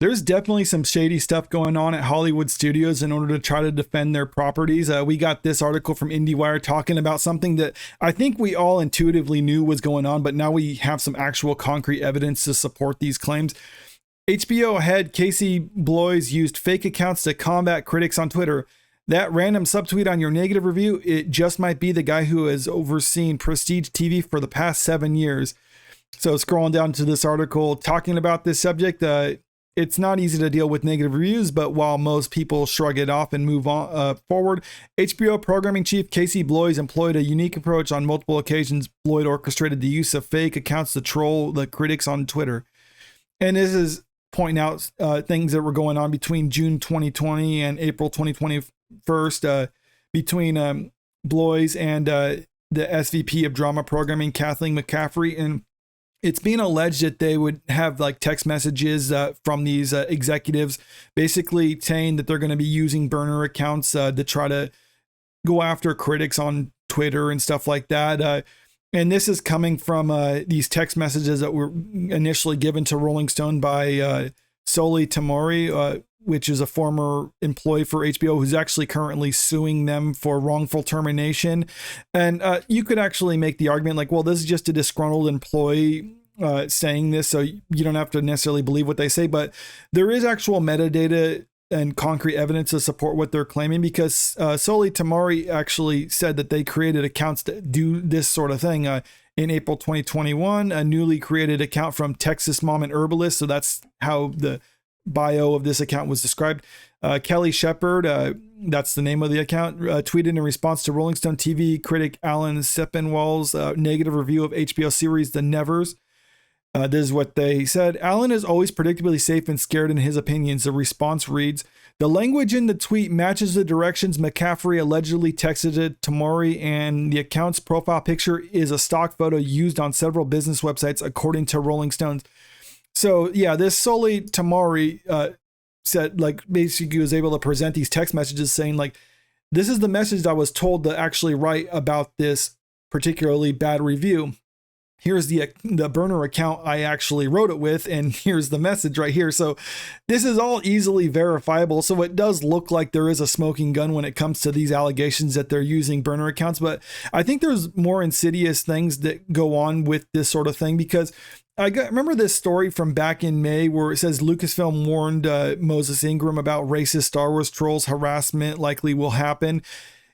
There's definitely some shady stuff going on at Hollywood studios in order to try to defend their properties. We got this article from Indi Wire talking about something that I think we all intuitively knew was going on, but now we have some actual concrete evidence to support these claims. HBO head Casey Bloys used fake accounts to combat critics on Twitter. That random subtweet on your negative review, it just might be the guy who has overseen Prestige TV for the past 7 years. So scrolling down to this article talking about this subject, it's not easy to deal with negative reviews, but while most people shrug it off and move on forward, HBO programming chief Casey Bloys employed a unique approach on multiple occasions. Bloyd orchestrated the use of fake accounts to troll the critics on Twitter. And this is pointing out things that were going on between June 2020 and April 2021 between Bloys and the SVP of drama programming, Kathleen McCaffrey. And it's being alleged that they would have like text messages from these executives basically saying that they're going to be using burner accounts to try to go after critics on Twitter and stuff like that. And this is coming from these text messages that were initially given to Rolling Stone by Soli Tamori, which is a former employee for HBO who's actually currently suing them for wrongful termination. And you could actually make the argument like, well, this is just a disgruntled employee saying this, so you don't have to necessarily believe what they say. But there is actual metadata and concrete evidence to support what they're claiming, because Soli Tamori actually said that they created accounts to do this sort of thing. In April 2021, a newly created account from Texas Mom and Herbalist. So that's how the bio of this account was described. Kelly Shepard, that's the name of the account, tweeted in response to Rolling Stone TV critic Alan Sepinwall's negative review of HBO series The Nevers. This is what they said. Alan is always predictably safe and scared in his opinions. The response reads, the language in the tweet matches the directions McCaffrey allegedly texted it to Tamori, and the account's profile picture is a stock photo used on several business websites, according to Rolling Stones. So yeah, this Soli Tamori said, like, basically was able to present these text messages saying like, this is the message I was told to actually write about this particularly bad review. Here's the burner account I actually wrote it with, and here's the message right here. So this is all easily verifiable. So it does look like there is a smoking gun when it comes to these allegations that they're using burner accounts. But I think there's more insidious things that go on with this sort of thing, because remember this story from back in May where it says Lucasfilm warned Moses Ingram about racist Star Wars trolls. Harassment likely will happen.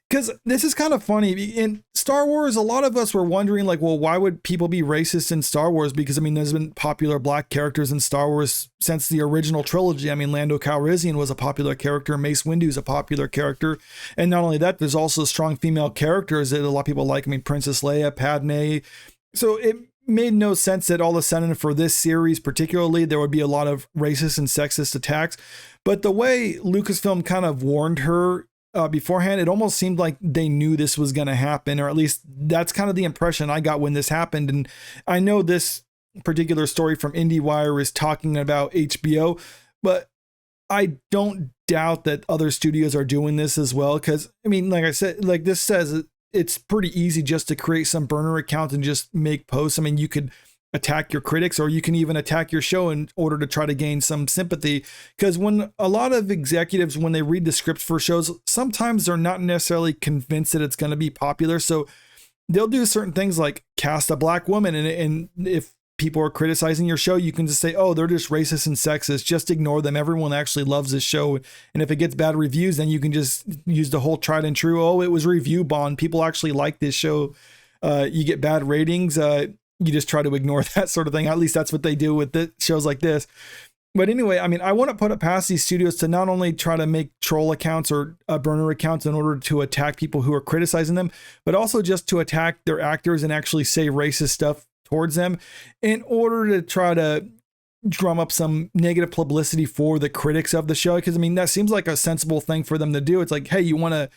Because this is kind of funny. In Star Wars, a lot of us were wondering, like, well, why would people be racist in Star Wars? Because, I mean, there's been popular black characters in Star Wars since the original trilogy. I mean, Lando Calrissian was a popular character. Mace Windu is a popular character. And not only that, there's also strong female characters that a lot of people like. I mean, Princess Leia, Padme. So it made no sense that all of a sudden for this series particularly, there would be a lot of racist and sexist attacks. But the way Lucasfilm kind of warned her beforehand, it almost seemed like they knew this was going to happen, or at least that's kind of the impression I got when this happened. And I know this particular story from Indi Wire is talking about HBO, but I don't doubt that other studios are doing this as well. Because, I mean, like I said, like this says it's pretty easy just to create some burner account and just make posts. I mean, you could attack your critics, or you can even attack your show in order to try to gain some sympathy. Because when a lot of executives, when they read the scripts for shows, sometimes they're not necessarily convinced that it's going to be popular. So they'll do certain things like cast a black woman. And if people are criticizing your show, you can just say, oh, they're just racist and sexist. Just ignore them. Everyone actually loves this show. And if it gets bad reviews, then you can just use the whole tried and true. Oh, it was review bond. People actually like this show. You get bad ratings. You just try to ignore that sort of thing. At least that's what they do with shows like this. But anyway, I mean, I want to put it past these studios to not only try to make troll accounts or burner accounts in order to attack people who are criticizing them, but also just to attack their actors and actually say racist stuff towards them in order to try to drum up some negative publicity for the critics of the show. Because, I mean, that seems like a sensible thing for them to do. It's like, hey, you want to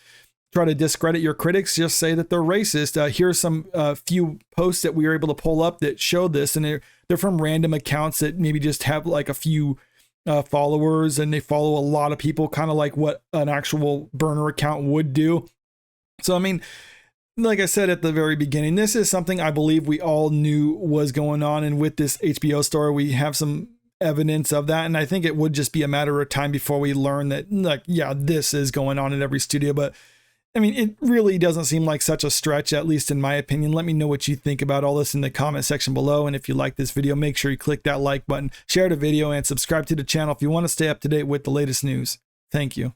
try to discredit your critics, just say that they're racist. Here's some few posts that we were able to pull up that show this, and they're from random accounts that maybe just have like a few followers, and they follow a lot of people, kind of like what an actual burner account would do. So, I mean, like I said at the very beginning, this is something I believe we all knew was going on. And with this HBO story, we have some evidence of that. And I think it would just be a matter of time before we learn that, like, yeah, this is going on in every studio. But I mean, it really doesn't seem like such a stretch, at least in my opinion. Let me know what you think about all this in the comment section below. And if you like this video, make sure you click that like button, share the video, and subscribe to the channel if you want to stay up to date with the latest news. Thank you.